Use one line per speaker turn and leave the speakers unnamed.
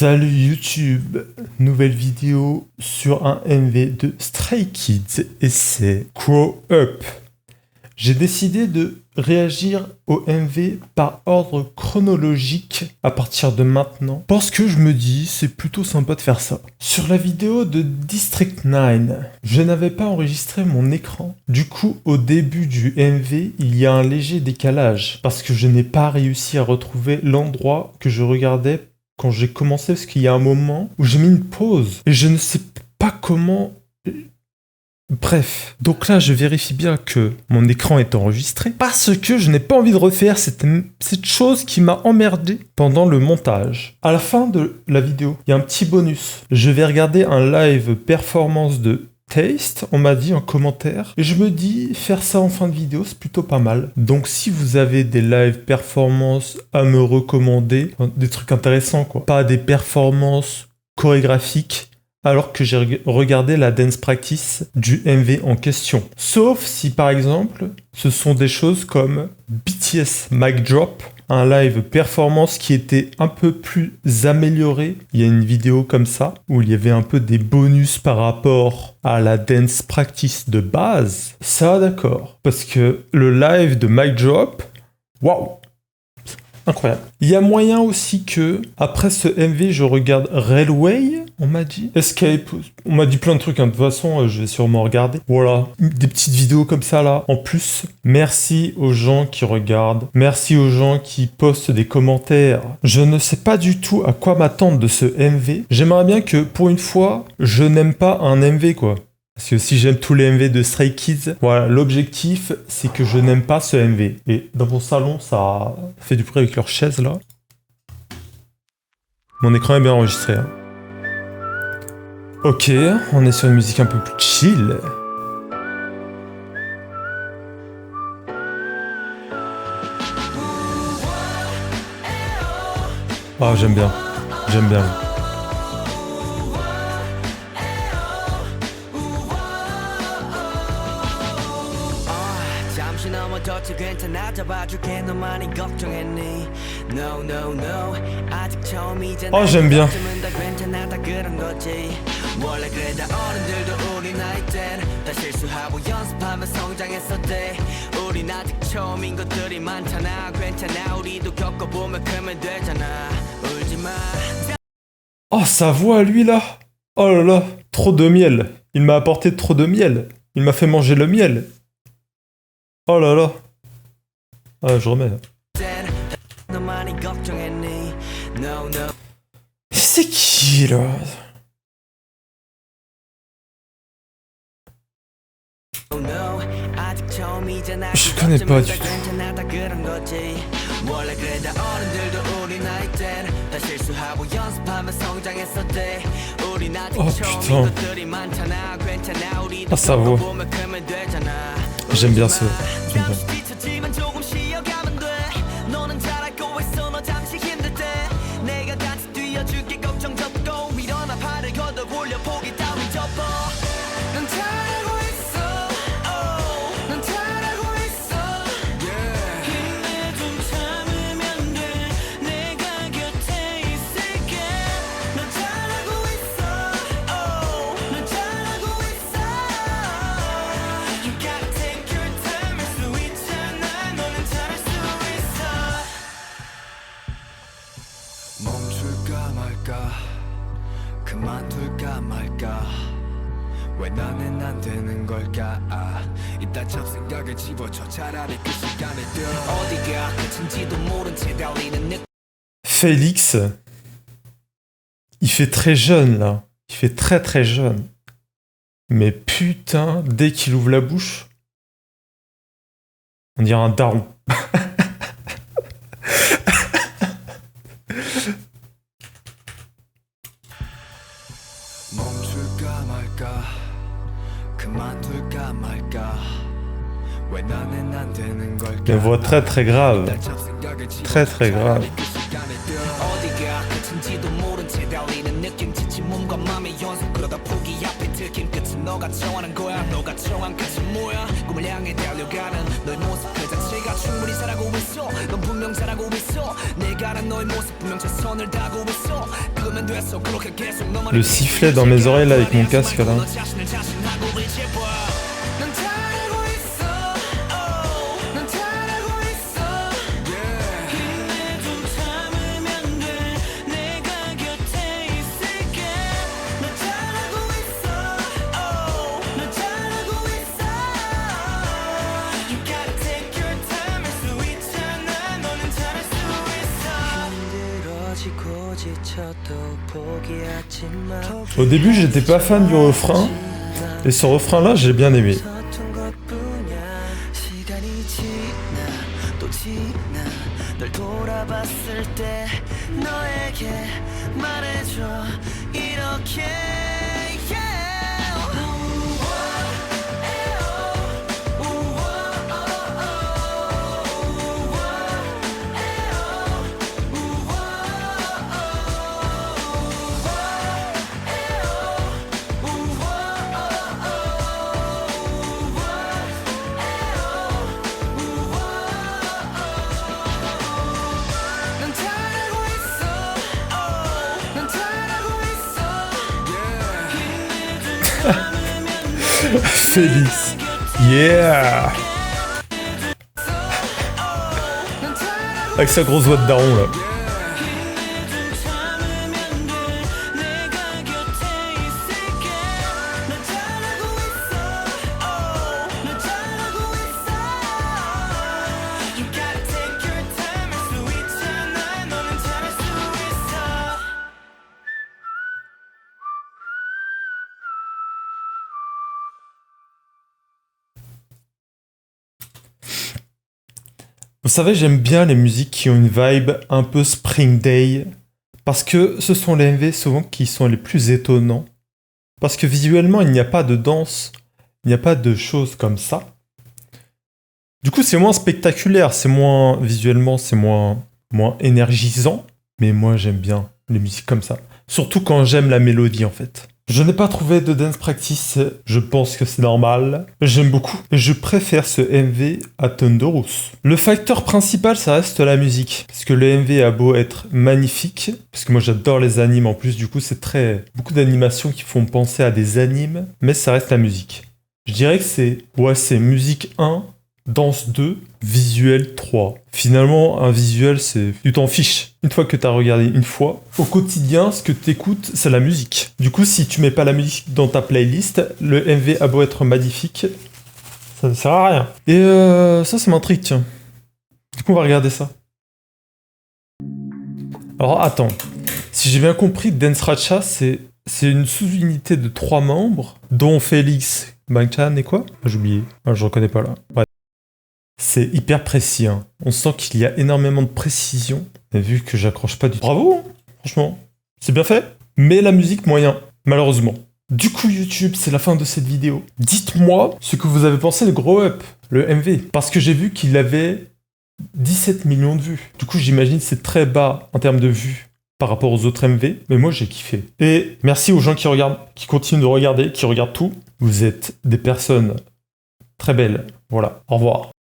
Salut YouTube, nouvelle vidéo sur un MV de Stray Kids et c'est Grow Up. J'ai décidé de réagir au MV par ordre chronologique à partir de maintenant parce que je me dis c'est plutôt sympa de faire ça. Sur la vidéo de District 9, je n'avais pas enregistré mon écran. Du coup, au début du MV, il y a un léger décalage parce que je n'ai pas réussi à retrouver l'endroit que je regardais quand j'ai commencé, parce qu'il y a un moment où j'ai mis une pause et je ne sais pas comment. Bref, donc là je vérifie bien que mon écran est enregistré parce que je n'ai pas envie de refaire cette chose qui m'a emmerdé pendant le montage. À la fin de la vidéo, il y a un petit bonus. Je vais regarder un live performance de Taste, on m'a dit en commentaire, et je me dis faire ça en fin de vidéo c'est plutôt pas mal. Donc si vous avez des live performances à me recommander, des trucs intéressants quoi, pas des performances chorégraphiques, alors que j'ai regardé la dance practice du MV en question. Sauf si par exemple, ce sont des choses comme BTS Mic Drop, un live performance qui était un peu plus amélioré. Il y a une vidéo comme ça, où il y avait un peu des bonus par rapport à la dance practice de base. Ça d'accord, parce que le live de Mic Drop, waouh, incroyable. Il y a moyen aussi que, après ce MV, je regarde Railway, on m'a dit. Escape, on m'a dit plein de trucs, hein. De toute façon, je vais sûrement regarder. Voilà, des petites vidéos comme ça, là. En plus, merci aux gens qui regardent. Merci aux gens qui postent des commentaires. Je ne sais pas du tout à quoi m'attendre de ce MV. J'aimerais bien que, pour une fois, je n'aime pas un MV, quoi. Parce que si j'aime tous les MV de Stray Kids, voilà, l'objectif, c'est que je n'aime pas ce MV. Et dans mon salon, ça fait du bruit avec leur chaise, là. Mon écran est bien enregistré, hein. Ok, on est sur une musique un peu plus chill. Ah, j'aime bien. J'aime bien. Oh, j'aime bien. Oh, sa voix, lui, là. Oh là là, trop de miel. Il m'a apporté trop de miel. Il m'a fait manger le miel. Oh là là. Ah, je remets. C'est qui, là? Je connais pas du tout. Oh putain. Ah, sa voix. J'aime bien ça. J'aime bien.
그만둘까 말까 왜 나는 안 되는 걸까 이따 잡생각을 집어쳐 차라리 그 시간에 뛰어 어디가 끝인지도 모른 채 달리는 느
Félix, il fait très jeune là, il fait très très jeune. Mais putain, dès qu'il ouvre la bouche, on dirait un daron. Une voix très très grave. Très très grave.
끝인지도 모른 채 달리는 느낌 지친 몸과 맘의 연속 그러다 포기 앞에 들킨 끝은 너가 정하는 거야 너가 정한 끝은 뭐야 꿈을 향해 달려가는 너의 모습 그 자체가 충분히 잘하고 있어 넌 분명 잘하고 있어 내가 아는 너의 모습 분명 최선을 다하고 있어 그거면 됐어 그렇게 계속 너만
Le sifflet dans mes oreilles là avec mon casque là.
넌 잘하고 있어 넌 잘하고 있어 힘내 좀 참으면 돼 내가 곁에 있을게 넌 잘하고 있어 넌 잘하고 있어 You gotta take your time 할 수 있잖아 너는 잘할 수 있어 힘들어지고 지쳐도 포기하지 마
Au début, j'étais pas fan du refrain. Et ce refrain-là, j'ai bien aimé.
서툰 것뿐이야. 시간이 지나 또 지나 널 돌아봤을 때 너에게 말해줘 이렇게 넌 잘하고 있어 넌 잘하고 있어 힘내 좀 참으면
Félix. Yeah.
넌 잘하고
Avec sa grosse voix de daron là.
힘내 좀 참으면 돼 내가 곁에 있을게 넌 잘하고 있어 넌 잘하고 있어 You gotta take your time 할 수 있잖아 너는 잘할 수 있어
Vous savez, j'aime bien les musiques qui ont une vibe un peu Spring Day. Parce que ce sont les MV souvent qui sont les plus étonnants. Parce que visuellement, il n'y a pas de danse. Il n'y a pas de choses comme ça. Du coup, c'est moins spectaculaire. C'est moins... Visuellement, c'est moins énergisant. Mais moi, j'aime bien les musiques comme ça. Surtout quand j'aime la mélodie, en fait. Je n'ai pas trouvé de dance practice, je pense que c'est normal. J'aime beaucoup. Je préfère ce MV à Thunderous. Le facteur principal, ça reste la musique. Parce que le MV a beau être magnifique, parce que moi j'adore les animes en plus, du coup c'est beaucoup d'animations qui font penser à des animes, mais ça reste la musique. Je dirais que c'est musique 1, danse 2, visuel 3. Finalement, un visuel, tu t'en fiches. Une fois que t'as regardé une fois, au quotidien, ce que t'écoutes, c'est la musique. Du coup, si tu mets pas la musique dans ta playlist, le MV a beau être magnifique, ça ne sert à rien. Et ça m'intrigue, tiens. Du coup, on va regarder ça. Alors, attends. Si j'ai bien compris, Dance Racha, c'est une sous-unité de 3 membres, dont Félix, Bangchan et quoi? J'ai oublié. Ah, je reconnais pas là. Ouais. C'est hyper précis, hein. On sent qu'il y a énormément de précision. Et vu que j'accroche pas du tout. Bravo, hein. Franchement, c'est bien fait. Mais la musique, moyen, malheureusement. Du coup, YouTube, c'est la fin de cette vidéo. Dites-moi ce que vous avez pensé de Grow Up, le MV. Parce que j'ai vu qu'il avait 17 millions de vues. Du coup, j'imagine que c'est très bas en termes de vues par rapport aux autres MV. Mais moi, j'ai kiffé. Et merci aux gens qui regardent, qui continuent de regarder, qui regardent tout. Vous êtes des personnes très belles. Voilà, au revoir.